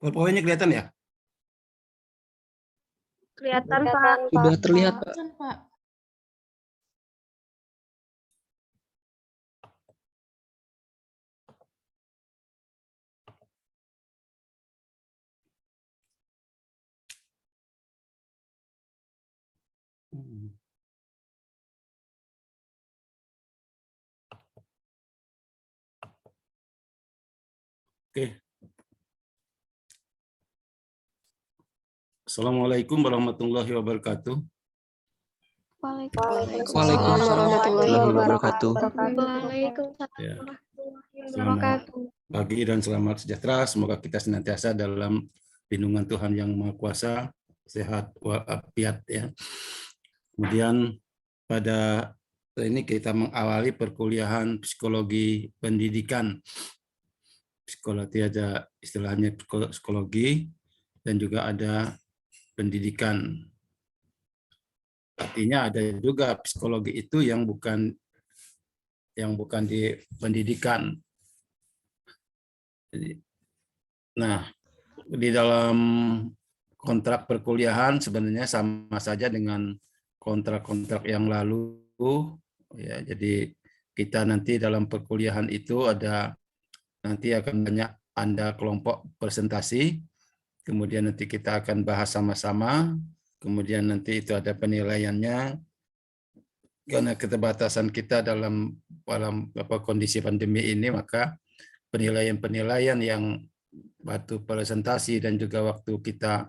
PowerPoint-nya kelihatan ya? Kelihatan, Pak. Sudah terlihat, Pak. Pak. Oke. Assalamualaikum warahmatullahi wabarakatuh. Waalaikumsalam warahmatullahi wabarakatuh. Waalaikumsalam Ya. warahmatullahi Selamat wabarakatuh. pagi dan selamat sejahtera. Semoga kita senantiasa dalam lindungan Tuhan Yang Maha Kuasa, sehat walafiat ya. Kemudian pada ini kita mengawali perkuliahan psikologi pendidikan. Psikologi ada istilahnya psikologi dan juga ada pendidikan. Artinya ada juga psikologi itu yang bukan di pendidikan. Nah, di dalam kontrak perkuliahan sebenarnya sama saja dengan kontrak-kontrak yang lalu ya. Jadi kita nanti dalam perkuliahan itu nanti akan banyak Anda kelompok presentasi, kemudian nanti kita akan bahas sama-sama, kemudian nanti itu ada penilaiannya. Karena keterbatasan kita dalam kondisi pandemi ini, maka penilaian-penilaian yang waktu presentasi dan juga waktu kita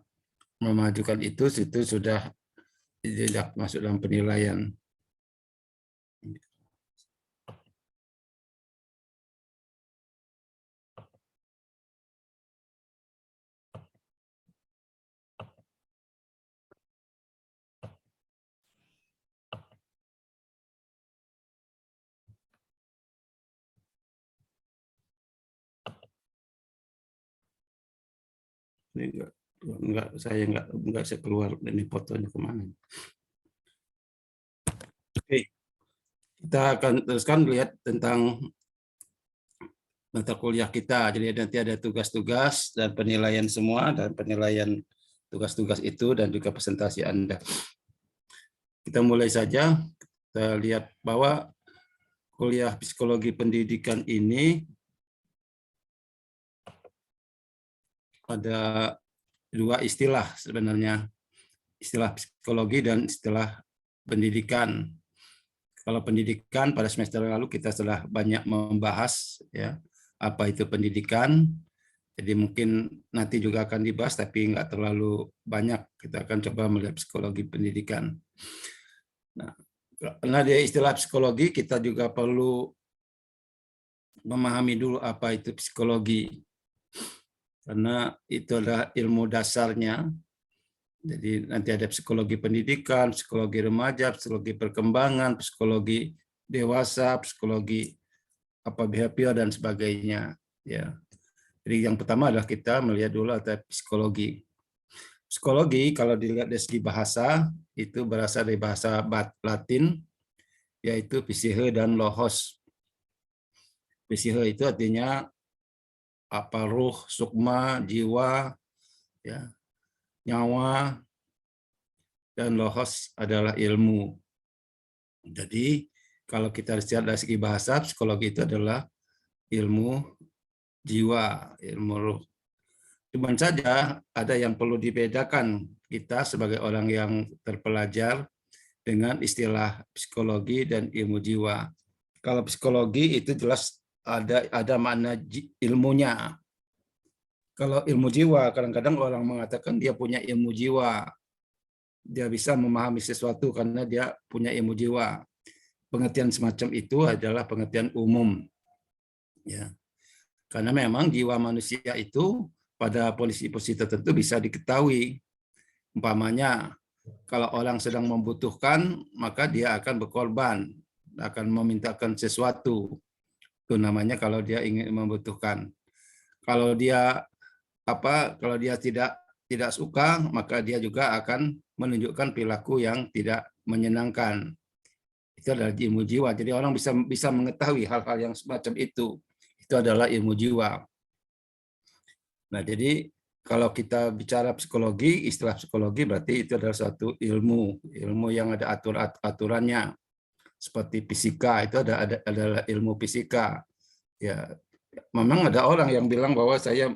memajukan itu sudah tidak masuk dalam penilaian. Ini enggak saya keluar, ini fotonya kemana. Oke, kita akan teruskan lihat tentang mata kuliah kita. Jadi nanti ada tugas-tugas dan penilaian semua, dan penilaian tugas-tugas itu dan juga presentasi Anda. Kita mulai saja. Kita lihat bahwa kuliah psikologi pendidikan ini ada dua istilah sebenarnya, istilah psikologi dan istilah pendidikan. Kalau pendidikan pada semester lalu kita sudah banyak membahas ya apa itu pendidikan. Jadi mungkin nanti juga akan dibahas tapi nggak terlalu banyak. Kita akan coba melihat psikologi pendidikan. Nah, karena dia istilah psikologi, kita juga perlu memahami dulu apa itu psikologi. Karena itu adalah ilmu dasarnya. Jadi nanti ada psikologi pendidikan, psikologi remaja, psikologi perkembangan, psikologi dewasa, psikologi behavior dan sebagainya. Ya. Jadi yang pertama adalah kita melihat dulu ada psikologi. Psikologi kalau dilihat dari segi bahasa itu berasal dari bahasa Latin, yaitu psihe dan logos. Psihe itu artinya ruh, sukma, jiwa, ya, nyawa, dan logos adalah ilmu. Jadi kalau kita lihat dari segi bahasa, psikologi itu adalah ilmu jiwa, ilmu ruh. Cuman saja ada yang perlu dibedakan kita sebagai orang yang terpelajar dengan istilah psikologi dan ilmu jiwa. Kalau psikologi itu jelas ada makna ilmunya. Kalau ilmu jiwa, kadang-kadang orang mengatakan dia punya ilmu jiwa. Dia bisa memahami sesuatu karena dia punya ilmu jiwa. Pengertian semacam itu adalah pengertian umum. Ya. Karena memang jiwa manusia itu pada posisi-posisi tertentu bisa diketahui. Umpamanya, kalau orang sedang membutuhkan, maka dia akan berkorban, akan memintakan sesuatu. Itu namanya kalau dia ingin membutuhkan. Kalau dia tidak suka, maka dia juga akan menunjukkan perilaku yang tidak menyenangkan. Itu adalah ilmu jiwa. Jadi orang bisa mengetahui hal-hal yang semacam itu. Itu adalah ilmu jiwa. Nah, jadi kalau kita bicara psikologi, istilah psikologi berarti itu adalah suatu ilmu yang ada aturannya. Seperti fisika itu adalah ilmu fisika. Ya, memang ada orang yang bilang bahwa saya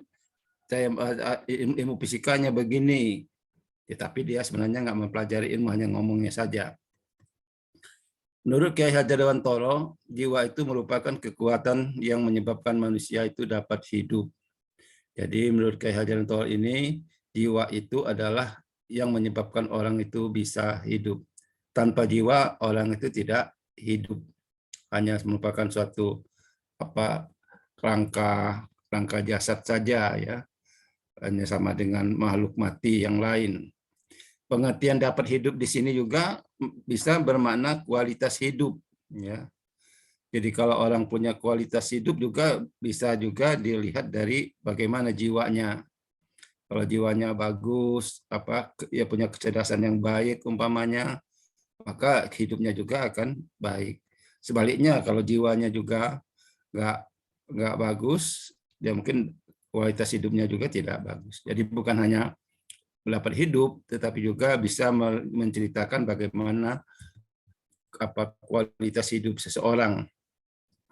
ilmu fisikanya begini, ya, tapi dia sebenarnya nggak mempelajari ilmu, hanya ngomongnya saja. Menurut Kiai Hajar Dewantoro, jiwa itu merupakan kekuatan yang menyebabkan manusia itu dapat hidup. Jadi menurut Kiai Hajar Dewantoro ini, jiwa itu adalah yang menyebabkan orang itu bisa hidup. Tanpa jiwa, orang itu tidak hidup. Hanya merupakan suatu rangka jasad saja, ya, hanya sama dengan makhluk mati yang lain. Pengertian dapat hidup di sini juga bisa bermakna kualitas hidup, ya. Jadi kalau orang punya kualitas hidup juga bisa juga dilihat dari bagaimana jiwanya. Kalau jiwanya bagus, ya punya kecerdasan yang baik umpamanya, maka hidupnya juga akan baik. Sebaliknya kalau jiwanya juga nggak bagus, ya mungkin kualitas hidupnya juga tidak bagus. Jadi bukan hanya dapat hidup, tetapi juga bisa menceritakan bagaimana kualitas hidup seseorang.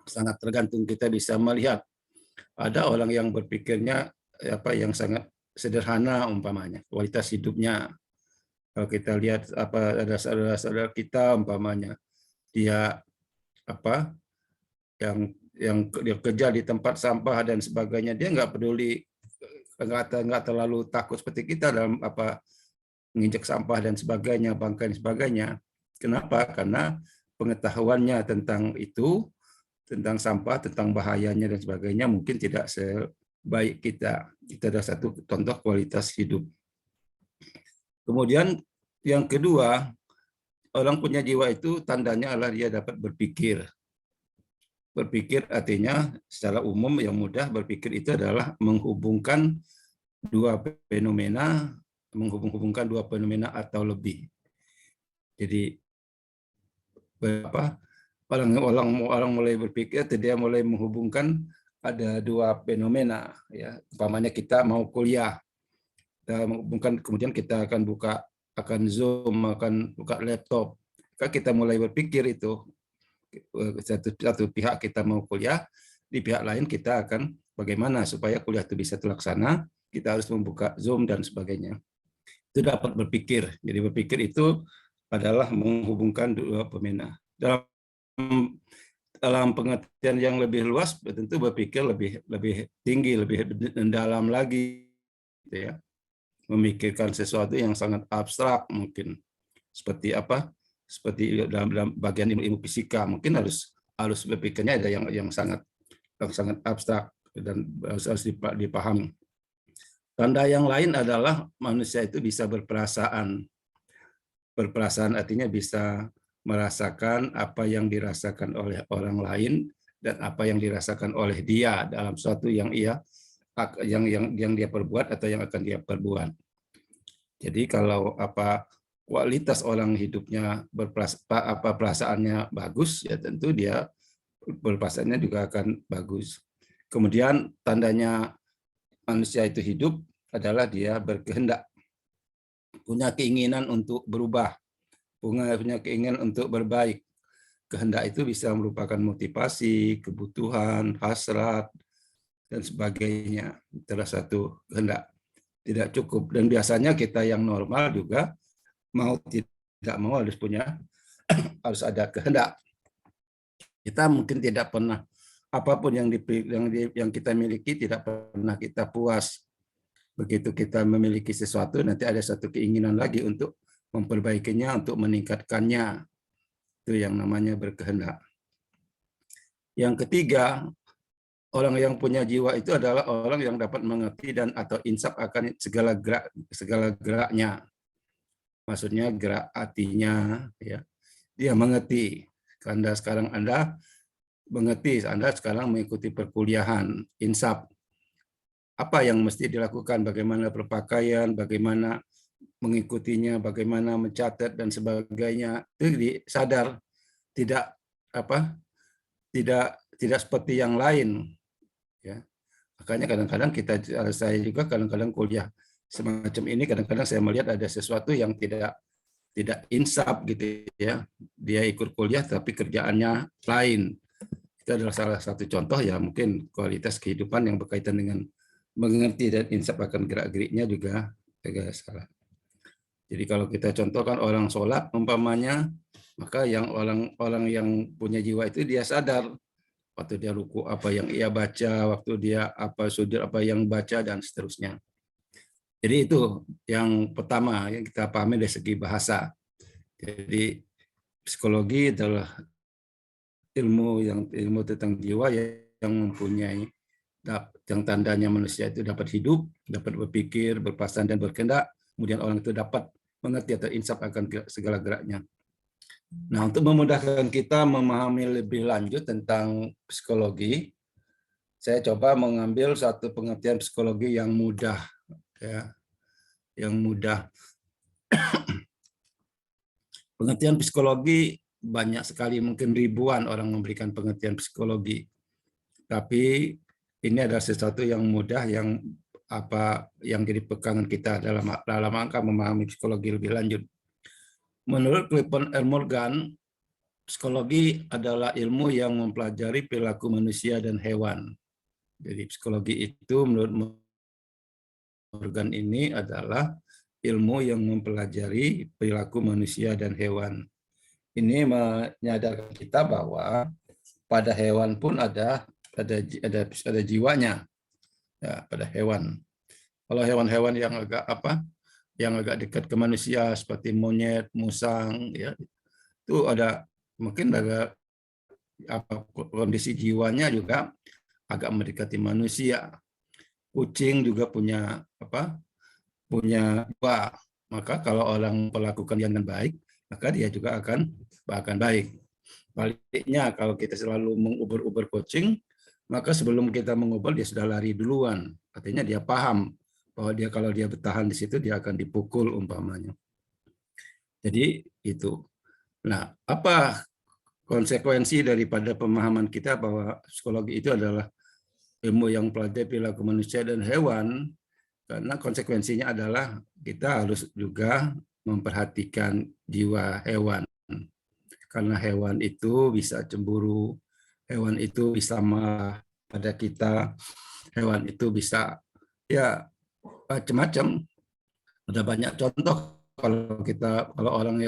Sangat tergantung, kita bisa melihat ada orang yang berpikirnya yang sangat sederhana umpamanya, kualitas hidupnya. Kalau kita lihat ada saudara-saudara kita umpamanya, dia yang dia kerja di tempat sampah dan sebagainya, dia nggak peduli, nggak terlalu takut seperti kita dalam menginjak sampah dan sebagainya, bangkai dan sebagainya. Kenapa? Karena pengetahuannya tentang itu, tentang sampah, tentang bahayanya dan sebagainya mungkin tidak sebaik kita. Itu adalah satu contoh kualitas hidup. Kemudian yang kedua, orang punya jiwa itu tandanya adalah dia dapat berpikir. Berpikir artinya secara umum yang mudah berpikir itu adalah menghubungkan dua fenomena atau lebih. Jadi orang mulai berpikir, dia mulai menghubungkan ada dua fenomena, ya. Umpamanya kita mau kuliah, kemudian kita akan akan Zoom, akan buka laptop. Kita mulai berpikir itu, satu pihak kita mau kuliah, di pihak lain kita akan bagaimana supaya kuliah itu bisa terlaksana, kita harus membuka Zoom dan sebagainya. Itu dapat berpikir. Jadi berpikir itu adalah menghubungkan dua fenomena. Dalam pengertian yang lebih luas, tentu berpikir lebih tinggi, lebih mendalam lagi, gitu ya. Memikirkan sesuatu yang sangat abstrak mungkin. Seperti dalam bagian ilmu fisika, mungkin harus berpikirnya ada yang sangat abstrak dan harus dipahami. Tanda yang lain adalah manusia itu bisa berperasaan. Berperasaan artinya bisa merasakan apa yang dirasakan oleh orang lain dan apa yang dirasakan oleh dia dalam suatu yang dia perbuat atau yang akan dia perbuat. Jadi kalau kualitas orang hidupnya perasaannya bagus, ya tentu dia berperasaannya juga akan bagus. Kemudian tandanya manusia itu hidup adalah dia berkehendak, punya keinginan untuk berubah, punya keinginan untuk berbaik. Kehendak itu bisa merupakan motivasi, kebutuhan, hasrat, dan sebagainya. Salah satu kehendak tidak cukup. Dan biasanya kita yang normal juga mau tidak mau harus ada kehendak. Kita mungkin tidak pernah, apapun yang kita miliki tidak pernah kita puas. Begitu kita memiliki sesuatu, nanti ada satu keinginan lagi untuk memperbaikinya, untuk meningkatkannya. Itu yang namanya berkehendak. Yang ketiga, orang yang punya jiwa itu adalah orang yang dapat mengerti dan atau insaf akan segala geraknya. Maksudnya gerak hatinya, ya. Dia mengerti. Karena sekarang Anda mengerti, Anda sekarang mengikuti perkuliahan, insaf. Apa yang mesti dilakukan, bagaimana berpakaian, bagaimana mengikutinya, bagaimana mencatat dan sebagainya. Itu sadar, tidak seperti yang lain, ya. Makanya kadang-kadang saya juga kadang-kadang kuliah semacam ini, kadang-kadang saya melihat ada sesuatu yang tidak insaf gitu ya. Dia ikut kuliah tapi kerjaannya lain. Itu adalah salah satu contoh ya, mungkin kualitas kehidupan yang berkaitan dengan mengerti dan insaf akan gerak-geriknya juga agak salah. Jadi kalau kita contohkan orang sholat umpamanya, maka yang orang yang punya jiwa itu dia sadar waktu dia ruku apa yang ia baca, waktu dia apa sujud apa yang baca dan seterusnya. Jadi itu yang pertama yang kita pahami dari segi bahasa. Jadi psikologi adalah ilmu tentang jiwa yang mempunyai yang tandanya manusia itu dapat hidup, dapat berpikir, berpasan dan berkehendak, kemudian orang itu dapat mengerti atau insaf akan segala geraknya. Nah, untuk memudahkan kita memahami lebih lanjut tentang psikologi, saya coba mengambil satu pengertian psikologi yang mudah, ya, yang mudah. Pengertian psikologi banyak sekali, mungkin ribuan orang memberikan pengertian psikologi. Tapi ini adalah sesuatu yang mudah yang jadi pegangan kita dalam rangka memahami psikologi lebih lanjut. Menurut Clifton R. Morgan, psikologi adalah ilmu yang mempelajari perilaku manusia dan hewan. Jadi psikologi itu menurut Morgan ini adalah ilmu yang mempelajari perilaku manusia dan hewan. Ini menyadarkan kita bahwa pada hewan pun ada jiwanya, ya, pada hewan. Kalau hewan-hewan yang agak dekat ke manusia seperti monyet, musang, ya, itu ada mungkin kondisi jiwanya juga agak mendekati manusia. Kucing juga punya jiwa. Maka kalau orang melakukan yang baik, maka dia juga akan baik. Baliknya, kalau kita selalu menguber-uber kucing, maka sebelum kita mengubur dia sudah lari duluan. Artinya dia paham bahwa kalau dia bertahan di situ dia akan dipukul umpamanya. Jadi itu. Nah, apa konsekuensi daripada pemahaman kita bahwa psikologi itu adalah ilmu yang mempelajari perilaku manusia dan hewan? Karena konsekuensinya adalah kita harus juga memperhatikan jiwa hewan. Karena hewan itu bisa cemburu, hewan itu bisa marah pada kita, hewan itu bisa ya macam-macam. Ada banyak contoh kalau orang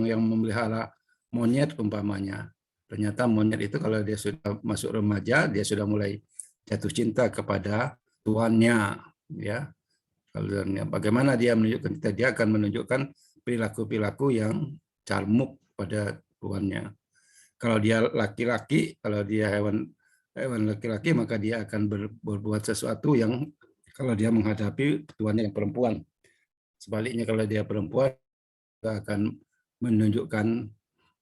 yang memelihara monyet umpamanya. Ternyata monyet itu kalau dia sudah masuk remaja, dia sudah mulai jatuh cinta kepada tuannya, ya. Bagaimana dia menunjukkan kita? Dia akan menunjukkan perilaku-perilaku yang carmuk pada tuannya. Kalau dia laki-laki, kalau dia hewan laki-laki, maka dia akan berbuat sesuatu yang kalau dia menghadapi tuannya yang perempuan. Sebaliknya kalau dia perempuan, dia akan menunjukkan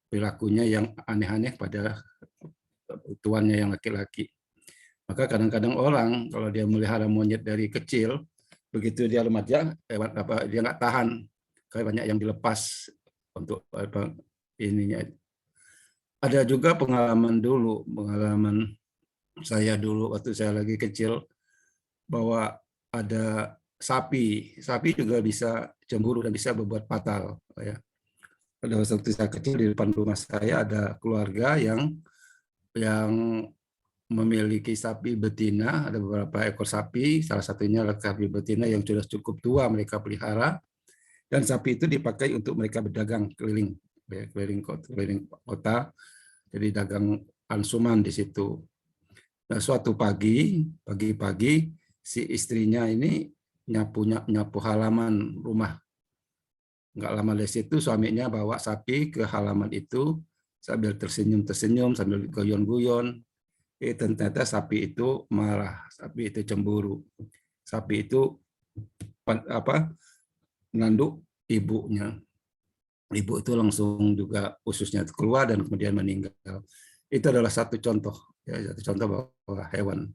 perilakunya yang aneh-aneh pada tuannya yang laki-laki. Maka kadang-kadang orang kalau dia melihara monyet dari kecil, begitu dia remaja, dia nggak tahan, kayak banyak yang dilepas untuk ininya. Ada juga pengalaman saya dulu waktu saya lagi kecil, bahwa ada sapi juga bisa cemburu dan bisa berbuat fatal. Ya. Pada waktu saya kecil di depan rumah saya ada keluarga yang memiliki sapi betina, ada beberapa ekor sapi, salah satunya sapi betina yang sudah cukup tua mereka pelihara, dan sapi itu dipakai untuk mereka berdagang keliling kota, jadi dagang ansuman di situ. Nah, suatu pagi si istrinya ini nyapu halaman rumah. Nggak lama dari situ suaminya bawa sapi ke halaman itu sambil tersenyum, sambil guyon-guyon. Ternyata sapi itu marah, sapi itu cemburu, sapi itu menanduk ibunya. Ibu itu langsung juga ususnya keluar dan kemudian meninggal. Itu adalah satu contoh, ya, satu contoh bahwa hewan.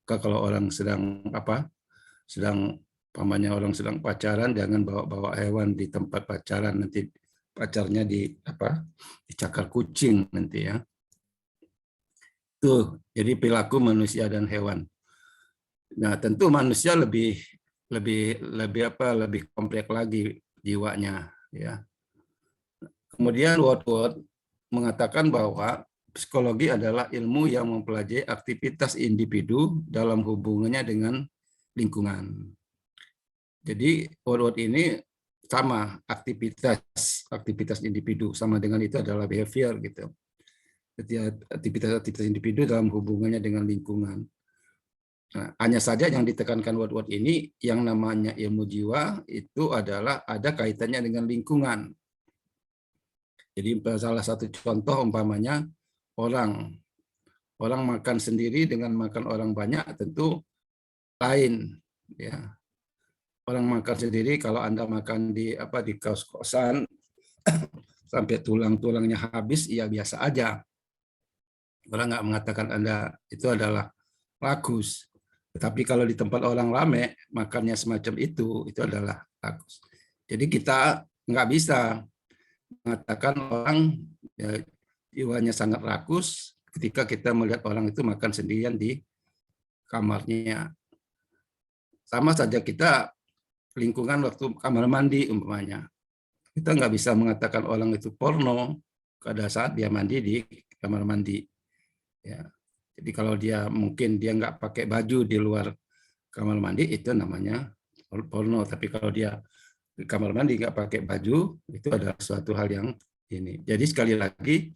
Kalau orang sedang pamannya orang sedang pacaran, jangan bawa hewan di tempat pacaran, nanti pacarnya dicakar kucing nanti ya. Tuh, jadi perilaku manusia dan hewan. Nah, tentu manusia lebih kompleks lagi jiwanya, ya. Kemudian Woodward mengatakan bahwa psikologi adalah ilmu yang mempelajari aktivitas individu dalam hubungannya dengan lingkungan. Jadi Woodward ini sama aktivitas individu, sama dengan itu adalah behavior gitu. Jadi aktivitas individu dalam hubungannya dengan lingkungan. Nah, hanya saja yang ditekankan Woodward ini yang namanya ilmu jiwa itu adalah ada kaitannya dengan lingkungan. Jadi salah satu contoh umpamanya orang makan sendiri dengan makan orang banyak tentu lain, ya. Orang makan sendiri, kalau Anda makan di kos-kosan sampai tulang-tulangnya habis, ya biasa aja. Orang nggak mengatakan Anda itu adalah rakus. Tetapi kalau di tempat orang rame makannya semacam itu adalah rakus. Jadi kita nggak bisa mengatakan orang ya, jiwanya sangat rakus ketika kita melihat orang itu makan sendirian di kamarnya. Sama saja kita lingkungan waktu kamar mandi umpamanya. Kita nggak bisa mengatakan orang itu porno pada saat dia mandi di kamar mandi. Ya. Jadi kalau dia mungkin dia nggak pakai baju di luar kamar mandi itu namanya porno. Tapi kalau dia di kamar mandi nggak pakai baju itu adalah suatu hal yang ini. Jadi sekali lagi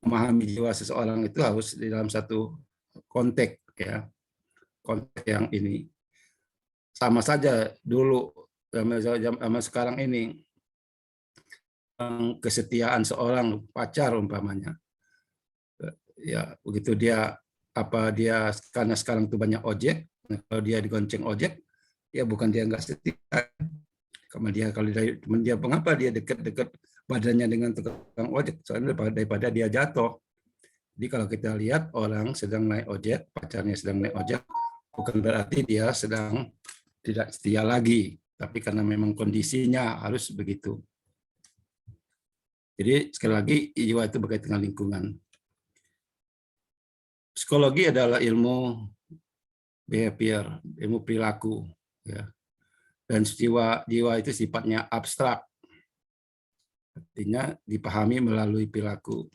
memahami jiwa seseorang itu harus di dalam satu konteks, ya, konteks yang ini. Sama saja dulu sama sekarang ini kesetiaan seorang pacar umpamanya, ya begitu dia karena sekarang itu banyak ojek, kalau dia digonceng ojek ya bukan dia nggak setia, kalau dia mengapa dia dekat-dekat badannya dengan tukang ojek, soalnya daripada dia jatuh. Jadi kalau kita lihat orang sedang naik ojek, pacarnya sedang naik ojek, bukan berarti dia sedang tidak setia lagi, tapi karena memang kondisinya harus begitu. Jadi sekali lagi jiwa itu berkaitan dengan lingkungan. Psikologi adalah ilmu behavior, ilmu perilaku, ya. Dan jiwa itu sifatnya abstrak, artinya dipahami melalui perilaku.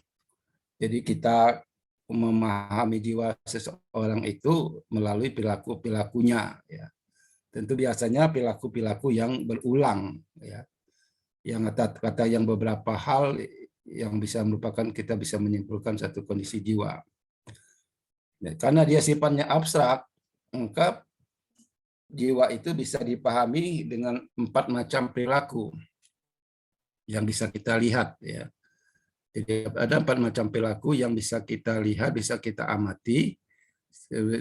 Jadi kita memahami jiwa seseorang itu melalui perilakunya, ya. Tentu biasanya perilaku yang berulang, ya. Yang kata yang beberapa hal yang bisa merupakan kita bisa menyimpulkan satu kondisi jiwa. Ya, karena dia sifatnya abstrak, maka jiwa itu bisa dipahami dengan 4 macam perilaku yang bisa kita lihat, ya. Jadi ada 4 macam perilaku yang bisa kita lihat, bisa kita amati,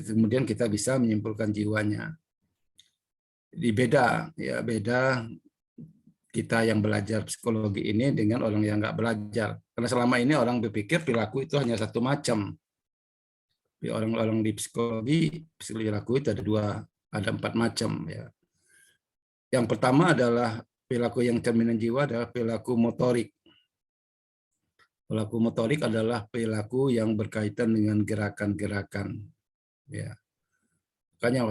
kemudian kita bisa menyimpulkan jiwanya. Jadi beda kita yang belajar psikologi ini dengan orang yang nggak belajar. Karena selama ini orang berpikir perilaku itu hanya satu macam. Orang-orang di psikologi perilaku itu ada 4 macam, ya. Yang pertama adalah perilaku yang cerminan jiwa adalah perilaku motorik. Perilaku motorik adalah perilaku yang berkaitan dengan gerakan-gerakan, ya. Makanya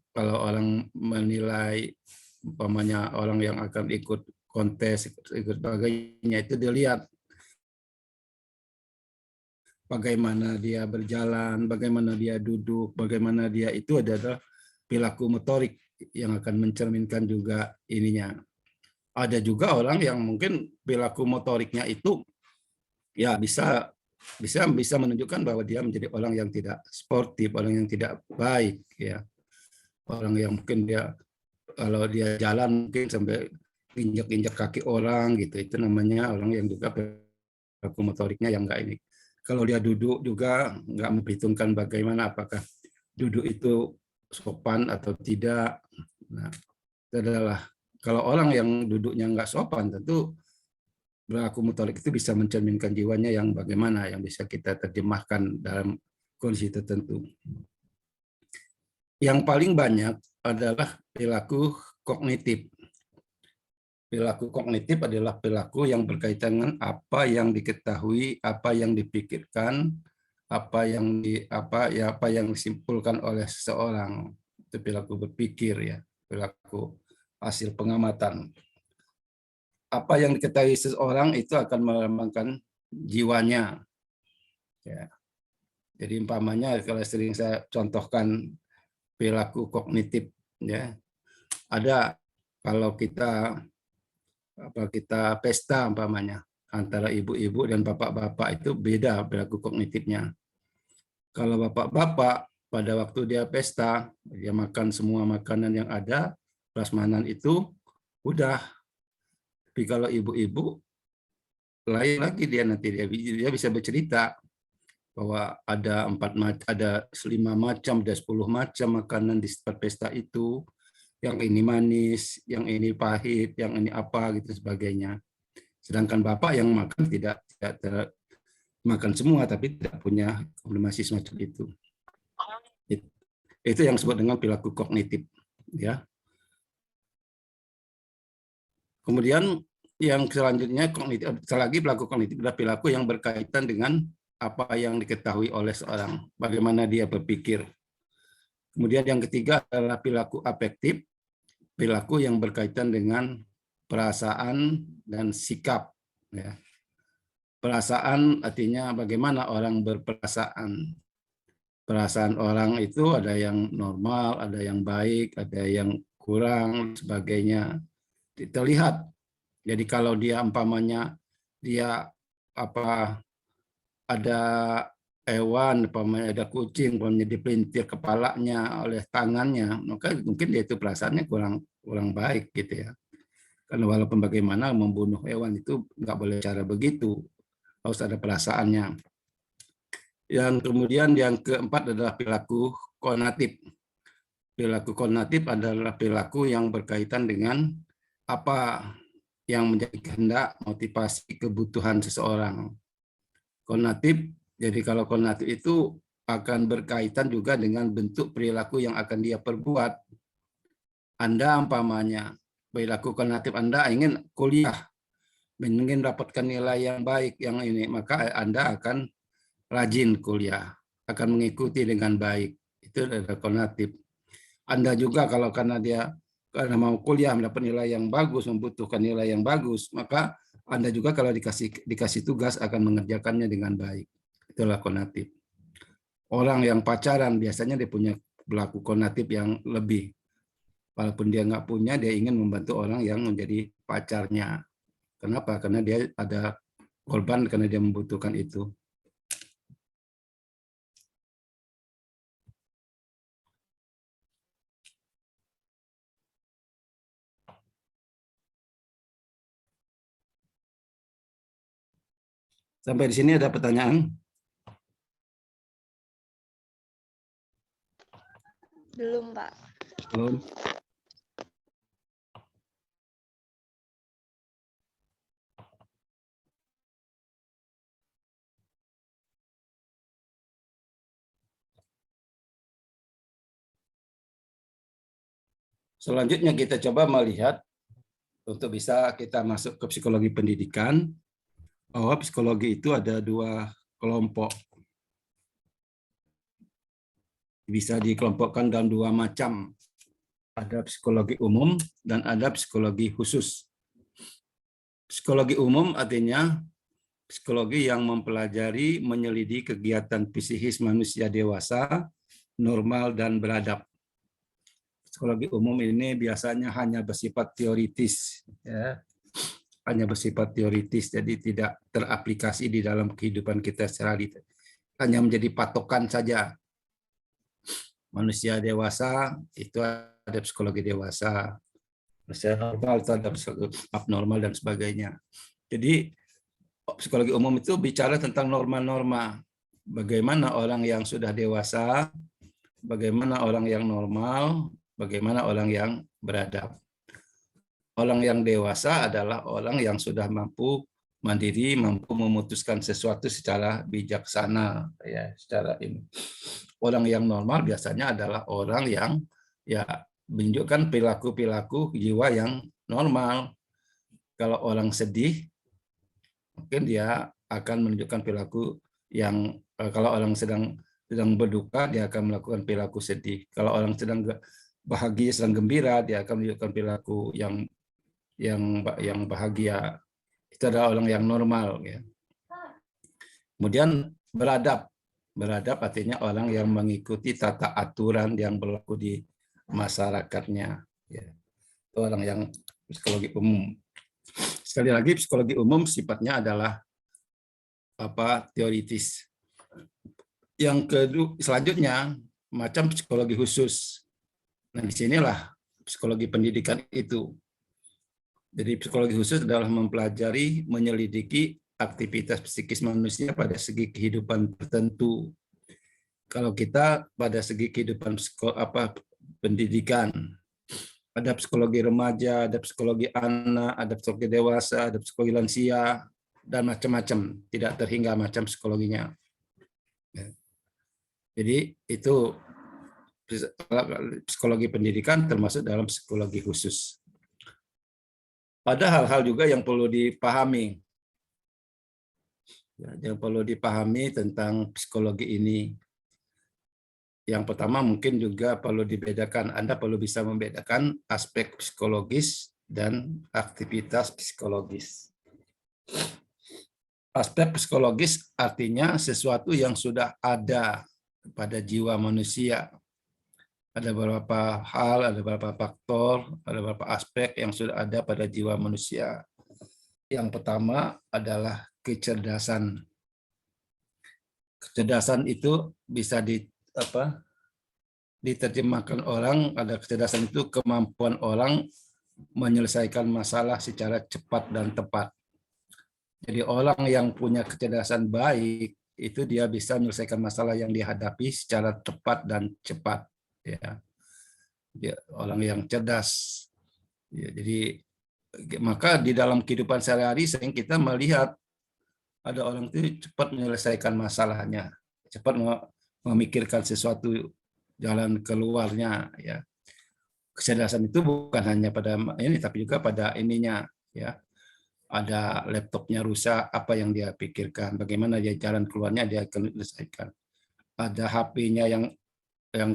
kalau orang menilai umpamanya orang yang akan ikut kontes, ikut sebagainya, itu dilihat bagaimana dia berjalan, bagaimana dia duduk, bagaimana dia itu adalah perilaku motorik yang akan mencerminkan juga ininya. Ada juga orang yang mungkin perilaku motoriknya itu ya bisa menunjukkan bahwa dia menjadi orang yang tidak sportif, orang yang tidak baik, ya. Orang yang mungkin dia kalau dia jalan mungkin sampai injak-injak kaki orang gitu, itu namanya orang yang juga perilaku motoriknya yang enggak ini. Kalau dia duduk juga enggak memperhitungkan bagaimana apakah duduk itu sopan atau tidak. Nah, itu adalah kalau orang yang duduknya enggak sopan, tentu perilaku motorik itu bisa mencerminkan jiwanya yang bagaimana, yang bisa kita terjemahkan dalam kondisi tertentu. Yang paling banyak adalah perilaku kognitif. Perilaku kognitif adalah perilaku yang berkaitan dengan apa yang diketahui, apa yang dipikirkan, apa yang disimpulkan oleh seseorang. itu perilaku berpikir ya, perilaku hasil pengamatan. Apa yang diketahui seseorang itu akan melambangkan jiwanya. Ya. Jadi umpamanya kalau sering saya contohkan perilaku kognitif, ya ada kalau kita pesta umpamanya antara ibu-ibu dan bapak-bapak itu beda perilaku kognitifnya. Kalau bapak-bapak pada waktu dia pesta, dia makan semua makanan yang ada, prasmanan itu udah. Tapi kalau ibu-ibu, lain lagi dia nanti dia bisa bercerita bahwa ada 5 macam, ada 10 macam makanan di tempat pesta itu, yang ini manis, yang ini pahit, yang ini apa gitu sebagainya. Sedangkan bapak yang makan tidak makan semua, tapi tidak punya informasi semacam itu. Itu yang disebut dengan perilaku kognitif, ya. Kemudian yang selanjutnya kognitif, lagi perilaku kognitif adalah perilaku yang berkaitan dengan apa yang diketahui oleh seorang, bagaimana dia berpikir. Kemudian yang ketiga adalah perilaku afektif, perilaku yang berkaitan dengan perasaan dan sikap. Ya. Perasaan artinya bagaimana orang berperasaan. Perasaan orang itu ada yang normal, ada yang baik, ada yang kurang, sebagainya. Terlihat. Jadi kalau dia umpamanya dia ada hewan, umpamanya ada kucing, umpamanya dipelintir kepalanya oleh tangannya, maka mungkin dia itu perasaannya kurang baik gitu ya. Karena walaupun bagaimana membunuh hewan itu nggak boleh cara begitu, harus ada perasaannya. Yang kemudian yang keempat adalah perilaku konatif. Perilaku konatif adalah perilaku yang berkaitan dengan apa yang menjadi kehendak, motivasi, kebutuhan seseorang. Konatif, jadi kalau konatif itu akan berkaitan juga dengan bentuk perilaku yang akan dia perbuat. Anda umpamanya, perilaku konatif Anda ingin kuliah, ingin dapatkan nilai yang baik, yang ini, maka Anda akan rajin kuliah, akan mengikuti dengan baik. Itu adalah konatif. Anda juga kalau karena mau kuliah mendapat nilai yang bagus, membutuhkan nilai yang bagus, maka Anda juga kalau dikasih tugas akan mengerjakannya dengan baik. Itulah konatif. Orang yang pacaran biasanya dia punya perilaku konatif yang lebih. Walaupun dia nggak punya, dia ingin membantu orang yang menjadi pacarnya. Kenapa? Karena dia ada korban karena dia membutuhkan itu. Sampai di sini ada pertanyaan? Belum, Pak. Belum. Selanjutnya kita coba melihat untuk bisa kita masuk ke psikologi pendidikan, bahwa psikologi itu ada 2 kelompok. Bisa dikelompokkan dalam 2 macam. Ada psikologi umum dan ada psikologi khusus. Psikologi umum artinya psikologi yang mempelajari, menyelidiki kegiatan psikis manusia dewasa, normal dan beradab. Psikologi umum ini biasanya hanya bersifat teoritis, ya. Hanya bersifat teoritis, jadi tidak teraplikasi di dalam kehidupan kita secara detail. Hanya menjadi patokan saja. Manusia dewasa itu ada psikologi dewasa, manusia normal itu ada psikologi abnormal dan sebagainya. Jadi psikologi umum itu bicara tentang norma-norma. Bagaimana orang yang sudah dewasa, bagaimana orang yang normal, bagaimana orang yang beradab. Orang yang dewasa adalah orang yang sudah mampu mandiri, mampu memutuskan sesuatu secara bijaksana, ya, secara ini. Orang yang normal biasanya adalah orang yang ya menunjukkan perilaku jiwa yang normal. Kalau orang sedih, mungkin dia akan menunjukkan perilaku kalau orang sedang berduka, dia akan melakukan perilaku sedih. Kalau orang sedang bahagia, sedang gembira, dia akan menunjukkan perilaku yang bahagia. Itu adalah orang yang normal, ya. Kemudian beradab. Beradab artinya orang yang mengikuti tata aturan yang berlaku di masyarakatnya. Ya. Itu orang yang psikologi umum. Sekali lagi, psikologi umum sifatnya adalah teoritis. Yang kedua, selanjutnya macam psikologi khusus. Nah, disinilah psikologi pendidikan itu. Jadi psikologi khusus adalah mempelajari, menyelidiki aktivitas psikis manusia pada segi kehidupan tertentu. Kalau kita pada segi kehidupan pendidikan, ada psikologi remaja, ada psikologi anak, ada psikologi dewasa, ada psikologi lansia, dan macam-macam. Tidak terhingga macam psikologinya. Jadi itu psikologi pendidikan termasuk dalam psikologi khusus. Ada hal-hal juga yang perlu dipahami. Yang perlu dipahami tentang psikologi ini. Yang pertama mungkin juga perlu dibedakan. Anda perlu bisa membedakan aspek psikologis dan aktivitas psikologis. Aspek psikologis artinya sesuatu yang sudah ada pada jiwa manusia. Ada beberapa hal, ada beberapa faktor, ada beberapa aspek yang sudah ada pada jiwa manusia. Yang pertama adalah kecerdasan. Kecerdasan itu bisa diterjemahkan orang, ada kecerdasan itu kemampuan orang menyelesaikan masalah secara cepat dan tepat. Jadi orang yang punya kecerdasan baik, itu dia bisa menyelesaikan masalah yang dihadapi secara tepat dan cepat. Ya, dia orang yang cerdas. Ya, jadi maka di dalam kehidupan sehari-hari sering kita melihat ada orang itu cepat menyelesaikan masalahnya, cepat memikirkan sesuatu jalan keluarnya. Ya, kecerdasan itu bukan hanya pada ini, tapi juga pada ininya. Ya, ada laptopnya rusak, apa yang dia pikirkan, bagaimana dia jalan keluarnya dia akan menyelesaikan. Ada HP-nya yang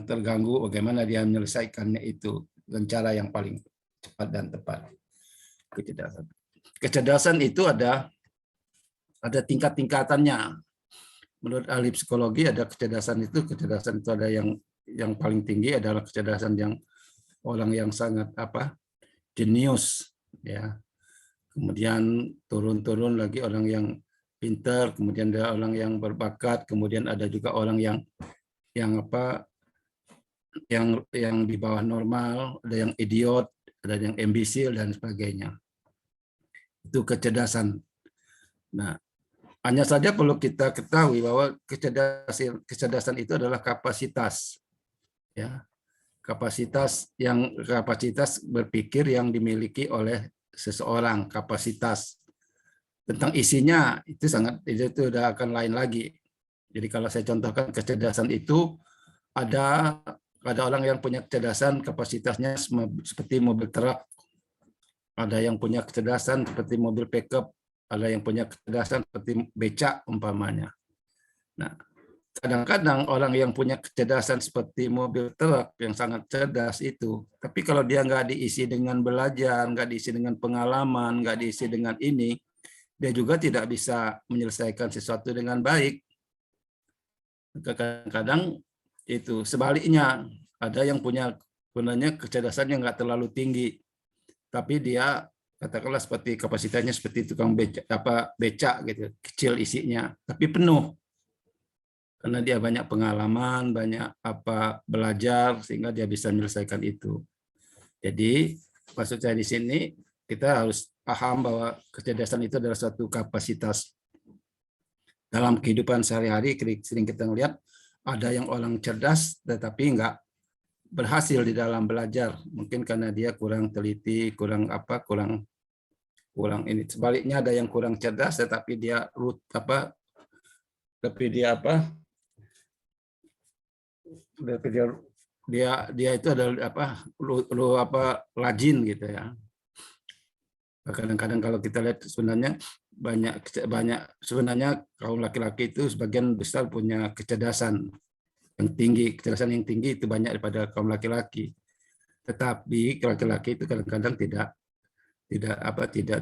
terganggu, bagaimana dia menyelesaikannya itu dengan cara yang paling cepat dan tepat. Kecerdasan. Kecerdasan itu ada tingkat-tingkatannya. Menurut ahli psikologi ada kecerdasan itu ada yang paling tinggi adalah kecerdasan yang orang yang sangat jenius, ya. Kemudian turun-turun lagi orang yang pintar, kemudian ada orang yang berbakat, kemudian ada juga orang yang di bawah normal, ada yang idiot, ada yang imbisil dan sebagainya. Itu kecerdasan. Nah, hanya saja perlu kita ketahui bahwa kecerdasan itu adalah kapasitas, ya, kapasitas berpikir yang dimiliki oleh seseorang, kapasitas. Tentang isinya itu udah akan lain lagi. Jadi kalau saya contohkan kecerdasan itu ada orang yang punya kecerdasan kapasitasnya seperti mobil truk, ada yang punya kecerdasan seperti mobil pickup, ada yang punya kecerdasan seperti becak umpamanya. Nah, kadang-kadang orang yang punya kecerdasan seperti mobil truk yang sangat cerdas itu, tapi kalau dia nggak diisi dengan belajar, nggak diisi dengan pengalaman, nggak diisi dengan ini, dia juga tidak bisa menyelesaikan sesuatu dengan baik. Kadang-kadang itu sebaliknya, ada yang punya kecerdasan yang nggak terlalu tinggi, tapi dia katakanlah seperti kapasitasnya seperti tukang becak gitu, kecil isinya, tapi penuh karena dia banyak pengalaman, banyak belajar sehingga dia bisa menyelesaikan itu. Jadi maksud saya di sini kita harus paham bahwa kecerdasan itu adalah suatu kapasitas. Dalam kehidupan sehari-hari sering kita melihat ada yang orang cerdas tetapi nggak berhasil di dalam belajar, mungkin karena dia kurang teliti, kurang ini. Sebaliknya ada yang kurang cerdas tetapi dia dia itu adalah rajin gitu ya. Kadang-kadang kalau kita lihat sebenarnya banyak sebenarnya kaum laki-laki itu sebagian besar punya kecerdasan yang tinggi itu banyak daripada kaum laki-laki. Tetapi laki-laki itu kadang-kadang tidak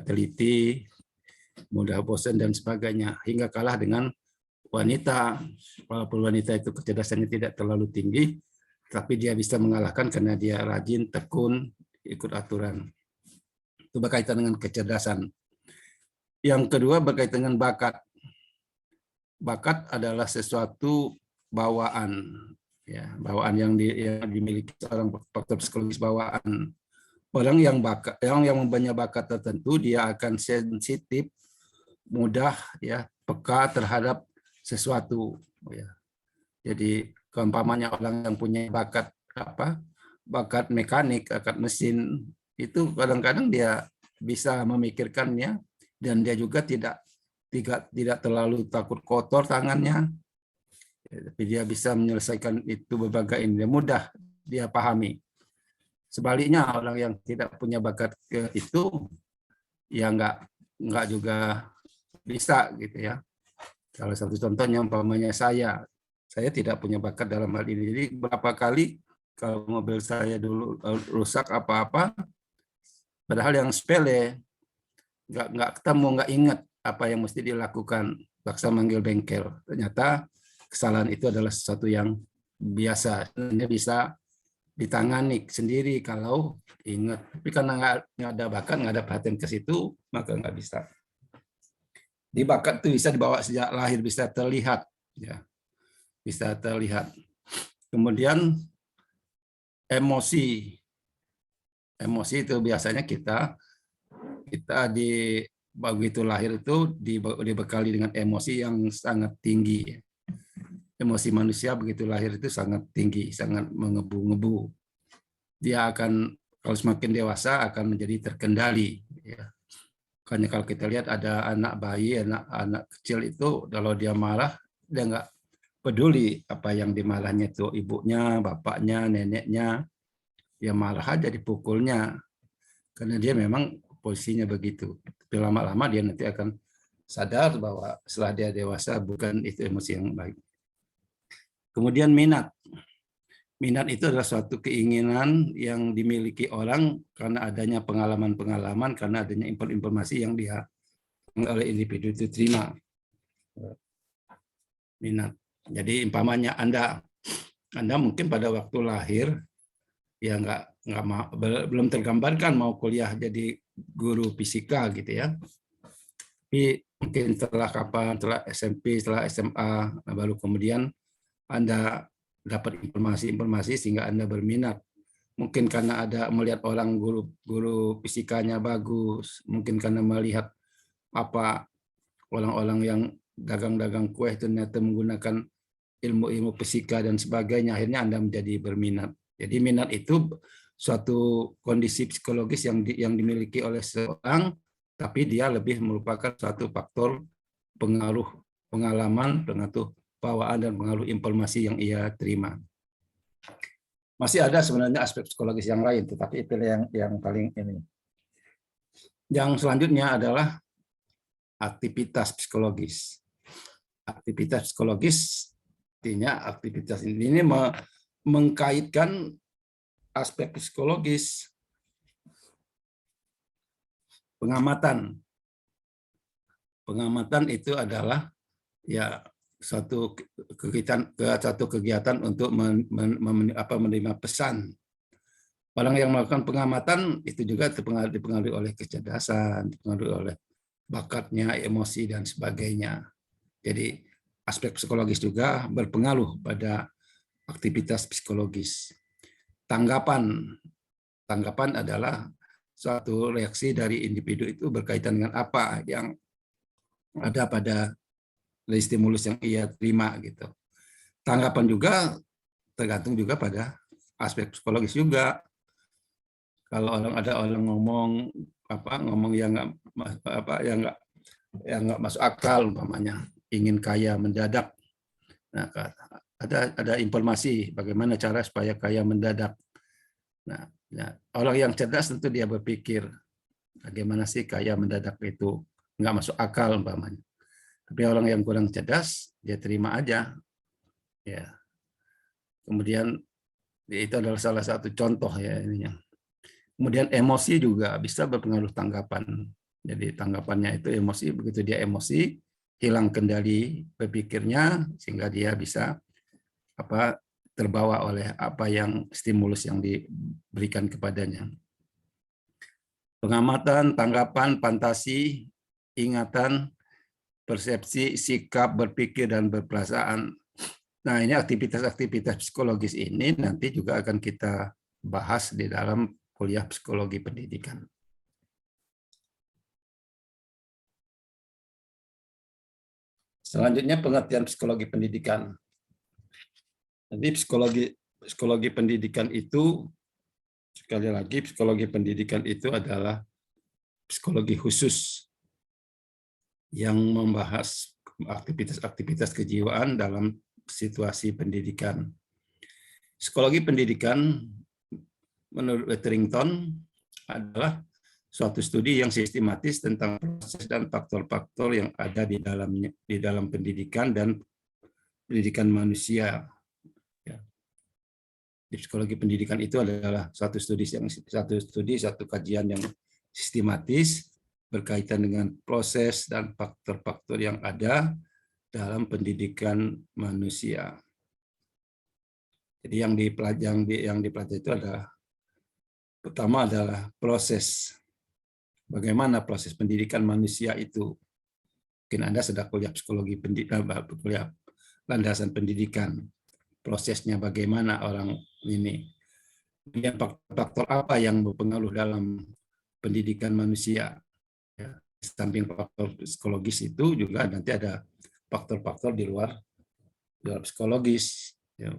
teliti, mudah bosan dan sebagainya, hingga kalah dengan wanita. Walaupun wanita itu kecerdasannya tidak terlalu tinggi, tapi dia bisa mengalahkan karena dia rajin, tekun, ikut aturan. Itu berkaitan dengan kecerdasan. Yang kedua berkaitan dengan bakat. Bakat adalah sesuatu bawaan, ya, bawaan yang dimiliki seorang faktor psikologis bawaan. Orang yang mempunyai bakat tertentu, dia akan sensitif, mudah, ya, peka terhadap sesuatu, ya. Jadi keumpamanya orang yang punya bakat mekanik, bakat mesin, itu kadang-kadang dia bisa memikirkannya, dan dia juga tidak terlalu takut kotor tangannya, tapi dia bisa menyelesaikan itu berbagai ini, mudah dia pahami. Sebaliknya orang yang tidak punya bakat itu, ya nggak juga bisa gitu ya. Salah satu contohnya umpamanya saya tidak punya bakat dalam hal ini. Jadi berapa kali kalau mobil saya dulu rusak apa-apa, padahal yang sepele, nggak ketemu, nggak ingat apa yang mesti dilakukan, paksa manggil bengkel. Ternyata kesalahan itu adalah sesuatu yang biasa, ini bisa ditangani sendiri kalau ingat. Tapi karena nggak ada bakat, nggak ada perhatian ke situ, maka nggak bisa. Di bakat itu bisa dibawa sejak lahir, bisa terlihat, ya, bisa terlihat. Kemudian emosi itu biasanya kita begitu lahir itu dibekali dengan emosi yang sangat tinggi. Emosi manusia begitu lahir itu sangat tinggi, sangat mengebu-ngebu. Dia akan, kalau semakin dewasa, akan menjadi terkendali. Ya. Karena kalau kita lihat ada anak bayi, anak kecil itu, kalau dia marah, dia nggak peduli apa yang dimarahnya itu, ibunya, bapaknya, neneknya, dia marah aja, dipukulnya. Karena dia memang posisinya begitu. Tapi lama-lama dia nanti akan sadar bahwa setelah dia dewasa bukan itu emosi yang baik. Kemudian minat. Minat itu adalah suatu keinginan yang dimiliki orang karena adanya pengalaman-pengalaman, karena adanya informasi yang dia oleh individu itu terima. Minat. Jadi umpamanya Anda mungkin pada waktu lahir ya belum tergambarkan mau kuliah jadi guru fisika gitu ya. Tapi mungkin setelah SMP, setelah SMA, baru kemudian Anda dapat informasi sehingga Anda berminat. Mungkin karena ada melihat orang guru fisikanya bagus, mungkin karena melihat apa orang-orang yang dagang-dagang kue ternyata menggunakan ilmu-ilmu fisika dan sebagainya, akhirnya Anda menjadi berminat. Jadi minat itu suatu kondisi psikologis yang dimiliki oleh seorang, tapi dia lebih merupakan suatu faktor pengaruh pengalaman, pengaruh bawaan, dan pengaruh informasi yang ia terima. Masih ada sebenarnya aspek psikologis yang lain, tetapi itu yang paling ini. Yang selanjutnya adalah aktivitas psikologis. Aktivitas psikologis artinya aktivitas ini mengkaitkan aspek psikologis. Pengamatan itu adalah ya satu kegiatan untuk menerima pesan. Orang yang melakukan pengamatan itu juga dipengaruhi oleh kecerdasan, dipengaruhi oleh bakatnya, emosi, dan sebagainya. Jadi aspek psikologis juga berpengaruh pada aktivitas psikologis. Tanggapan adalah suatu reaksi dari individu itu berkaitan dengan apa yang ada pada dari stimulus yang ia terima gitu. Tanggapan juga tergantung juga pada aspek psikologis juga. Kalau ada orang ngomong yang nggak masuk akal, umpamanya ingin kaya mendadak. Nah, ada informasi bagaimana cara supaya kaya mendadak. Nah, orang yang cerdas tentu dia berpikir bagaimana sih kaya mendadak itu, nggak masuk akal umpamanya. Tapi orang yang kurang cerdas, dia terima aja. Ya. Kemudian Itu adalah salah satu contoh ya ininya. Kemudian emosi juga bisa berpengaruh tanggapan. Jadi tanggapannya itu emosi, begitu dia emosi, hilang kendali berpikirnya sehingga dia bisa terbawa oleh apa yang stimulus yang diberikan kepadanya. Pengamatan, tanggapan, fantasi, ingatan, persepsi, sikap, berpikir, dan berperasaan. Nah, ini aktivitas-aktivitas psikologis ini nanti juga akan kita bahas di dalam kuliah psikologi pendidikan. Selanjutnya pengertian psikologi pendidikan. Jadi psikologi pendidikan itu, sekali lagi, psikologi pendidikan itu adalah psikologi khusus yang membahas aktivitas-aktivitas kejiwaan dalam situasi pendidikan. Psikologi pendidikan menurut Etherington adalah suatu studi yang sistematis tentang proses dan faktor-faktor yang ada di dalam pendidikan dan pendidikan manusia. Di psikologi pendidikan itu adalah satu kajian yang sistematis berkaitan dengan proses dan faktor-faktor yang ada dalam pendidikan manusia. Jadi yang dipelajari itu adalah pertama adalah proses. Bagaimana proses pendidikan manusia itu? Mungkin Anda sudah kuliah psikologi pendidikan, kuliah landasan pendidikan. Prosesnya bagaimana orang ini. Kemudian faktor apa yang berpengaruh dalam pendidikan manusia. Ya, samping faktor psikologis itu juga nanti ada faktor-faktor di luar psikologis. Ya.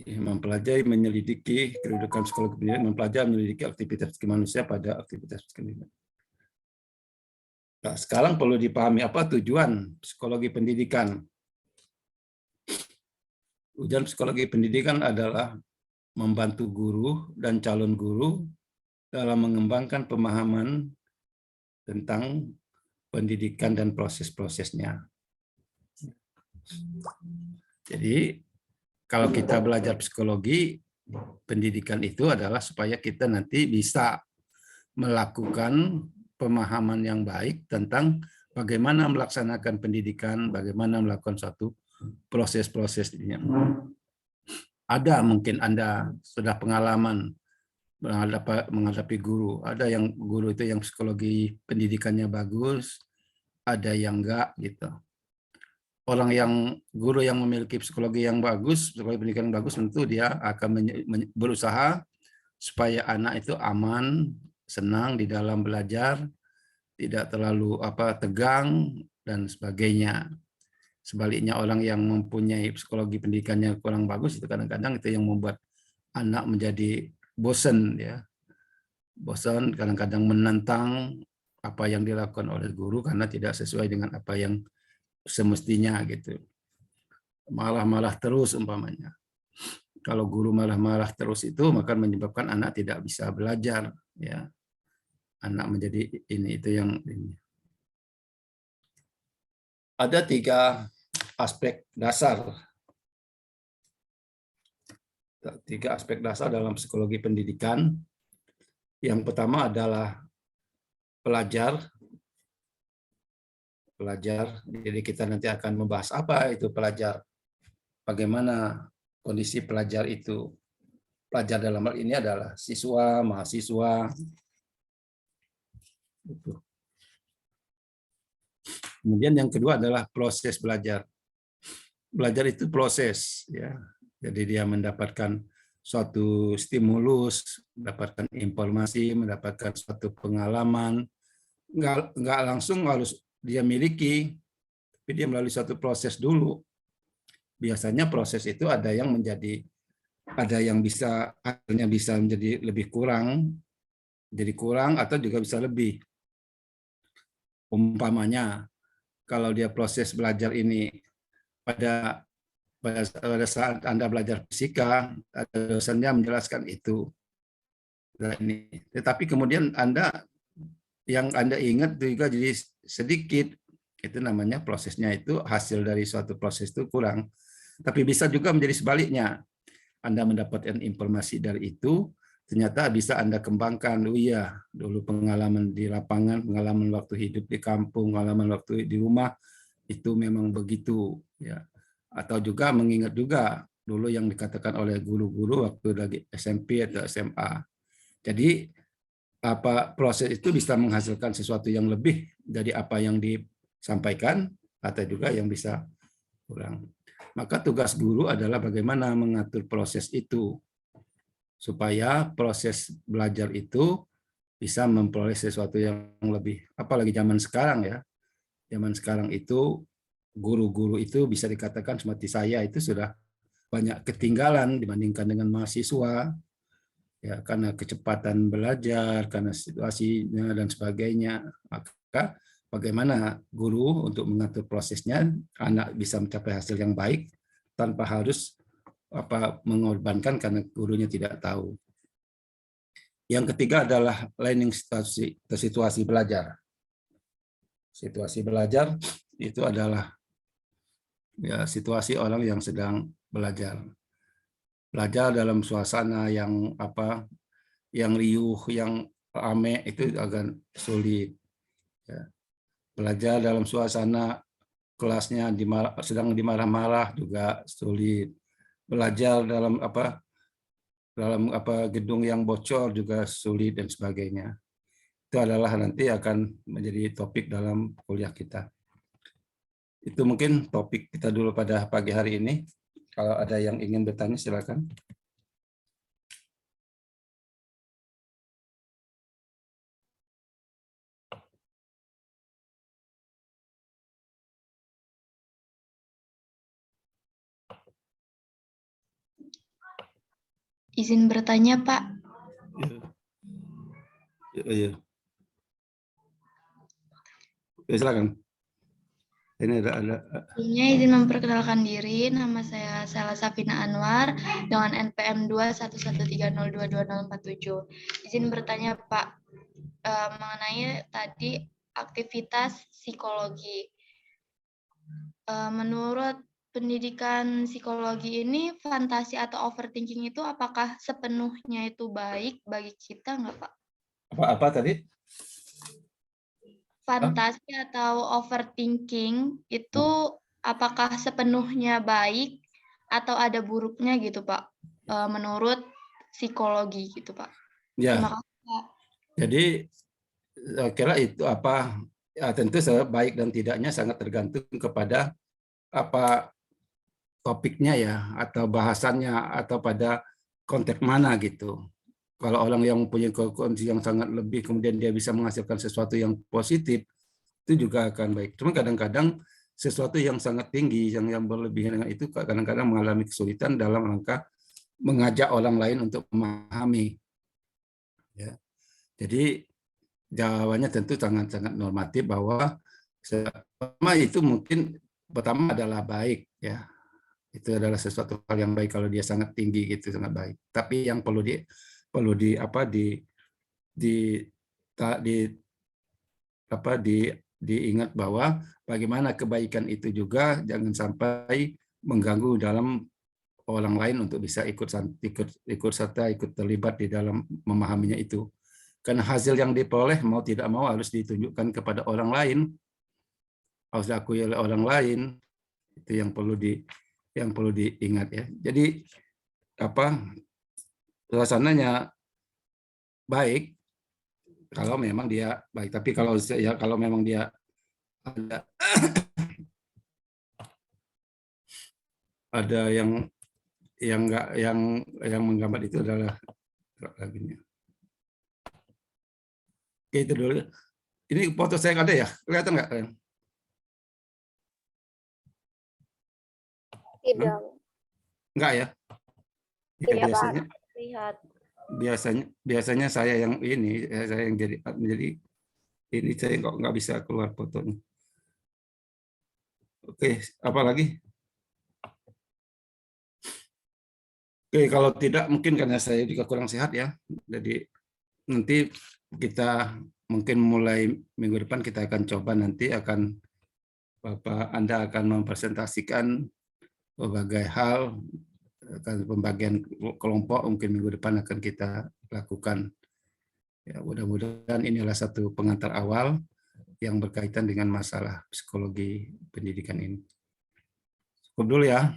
Mempelajari, menyelidiki kedudukan psikologi pendidikan, mempelajari, menyelidiki aktivitas manusia pada aktivitas pendidikan. Nah, sekarang perlu dipahami apa tujuan psikologi pendidikan. Tujuan psikologi pendidikan adalah membantu guru dan calon guru dalam mengembangkan pemahaman tentang pendidikan dan proses-prosesnya. Jadi, kalau kita belajar psikologi, pendidikan itu adalah supaya kita nanti bisa melakukan pemahaman yang baik tentang bagaimana melaksanakan pendidikan, bagaimana melakukan suatu proses-prosesnya. Ada mungkin Anda sudah pengalaman menghadapi guru. Ada yang guru itu yang psikologi pendidikannya bagus, ada yang enggak gitu. Guru yang memiliki psikologi yang bagus, psikologi pendidikan yang bagus, tentu dia akan berusaha supaya anak itu aman, senang di dalam belajar, tidak terlalu tegang dan sebagainya. Sebaliknya orang yang mempunyai psikologi pendidikannya kurang bagus itu kadang-kadang itu yang membuat anak menjadi bosan ya. Bosan, kadang-kadang menentang apa yang dilakukan oleh guru karena tidak sesuai dengan apa yang semestinya gitu. Malah terus umpamanya. Kalau guru malah terus itu maka menyebabkan anak tidak bisa belajar ya. Anak menjadi itu yang ini. Ada 3 aspek dasar. 3 aspek dasar dalam psikologi pendidikan. Yang pertama adalah pelajar. Jadi kita nanti akan membahas apa itu pelajar. Bagaimana kondisi pelajar itu. Pelajar dalam hal ini adalah siswa, mahasiswa. Kemudian yang kedua adalah proses belajar. Belajar itu proses, ya. Jadi dia mendapatkan suatu stimulus, mendapatkan informasi, mendapatkan suatu pengalaman. Nggak langsung harus dia miliki, tapi dia melalui suatu proses dulu. Biasanya proses itu ada yang akhirnya bisa menjadi lebih kurang, atau juga bisa lebih. Umpamanya, kalau dia proses belajar ini pada saat Anda belajar fisika, ada dosennya menjelaskan itu. Nah, tetapi kemudian yang Anda ingat juga jadi sedikit. Itu namanya prosesnya itu hasil dari suatu proses itu kurang. Tapi bisa juga menjadi sebaliknya. Anda mendapatkan informasi dari itu, ternyata bisa Anda kembangkan. Oh iya, dulu pengalaman di lapangan, pengalaman waktu hidup di kampung, pengalaman waktu di rumah, itu memang begitu. Ya. Atau juga mengingat juga dulu yang dikatakan oleh guru-guru waktu lagi SMP atau SMA. Jadi proses itu bisa menghasilkan sesuatu yang lebih dari apa yang disampaikan atau juga yang bisa kurang. Maka tugas guru adalah bagaimana mengatur proses itu supaya proses belajar itu bisa memperoleh sesuatu yang lebih. Apalagi zaman sekarang ya. Zaman sekarang itu guru-guru itu bisa dikatakan seperti saya itu sudah banyak ketinggalan dibandingkan dengan mahasiswa. Ya, karena kecepatan belajar, karena situasinya dan sebagainya, maka bagaimana guru untuk mengatur prosesnya, anak bisa mencapai hasil yang baik tanpa harus mengorbankan karena gurunya tidak tahu. Yang ketiga adalah learning situasi belajar. Situasi belajar itu adalah ya situasi orang yang sedang belajar. Belajar dalam suasana yang yang riuh, yang ramai itu agak sulit. Ya. Belajar dalam suasana kelasnya sedang dimarah-marah juga sulit. Belajar dalam gedung yang bocor juga sulit dan sebagainya. Itu adalah nanti akan menjadi topik dalam kuliah kita. Itu mungkin topik kita dulu pada pagi hari ini. Kalau ada yang ingin bertanya, silakan. Izin bertanya, Pak. Iya. Ya, silakan. Ini ada. Sebelumnya izin memperkenalkan diri, nama saya Sela Safina Anwar dengan NPM 21130222047. Izin bertanya Pak, mengenai tadi aktivitas psikologi. Menurut pendidikan psikologi ini, fantasi atau overthinking itu apakah sepenuhnya itu baik bagi kita nggak Pak? Apa tadi? Fantasi atau overthinking itu apakah sepenuhnya baik atau ada buruknya gitu Pak, menurut psikologi gitu Pak. Ya. Terima kasih Pak. Jadi saya kira itu ya, tentu baik dan tidaknya sangat tergantung kepada topiknya ya atau bahasannya atau pada konteks mana gitu. Kalau orang yang mempunyai kondisi yang sangat lebih kemudian dia bisa menghasilkan sesuatu yang positif, itu juga akan baik. Cuma kadang-kadang sesuatu yang sangat tinggi, yang berlebihan dengan itu kadang-kadang mengalami kesulitan dalam rangka mengajak orang lain untuk memahami. Ya. Jadi jawabannya tentu sangat-sangat normatif bahwa pertama itu mungkin pertama adalah baik ya. Itu adalah sesuatu hal yang baik kalau dia sangat tinggi gitu, sangat baik. Tapi yang perlu diingat bahwa bagaimana kebaikan itu juga jangan sampai mengganggu dalam orang lain untuk bisa ikut serta ikut terlibat di dalam memahaminya itu. Karena hasil yang diperoleh mau tidak mau harus ditunjukkan kepada orang lain, harus diakui oleh orang lain. Itu yang perlu diingat ya. Jadi suasananya baik kalau memang dia baik, tapi kalau memang dia ada yang menggambar itu adalah lagunya. Oke, itu dulu. Ini foto saya ada ya? Kelihatan nggak? Tidak. Enggak ya? Tidak, biasanya Pak. Lihat. biasanya saya yang menjadi ini saya nggak bisa keluar fotonya. Oke, apa lagi? Oke, kalau tidak mungkin karena saya juga kurang sehat ya. Jadi nanti kita mungkin mulai minggu depan kita akan coba nanti akan Anda akan mempresentasikan berbagai hal, pembagian kelompok mungkin minggu depan akan kita lakukan. Ya, mudah-mudahan inilah satu pengantar awal yang berkaitan dengan masalah psikologi pendidikan ini. Cukup dulu ya.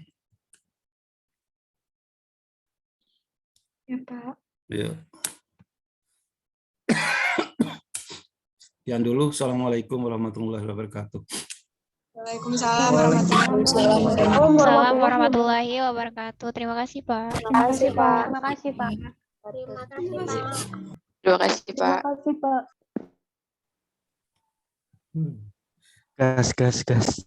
Ya, Pak. Ya. Yang dulu, Assalamualaikum warahmatullahi wabarakatuh. Waalaikumsalam warahmatullahi Waalaikumsalam warahmatullahi wabarakatuh. Terima kasih, Pak. Terima kasih, Pak. Terima kasih, Pak. Terima kasih, Pak. kasih, Pak. Gas.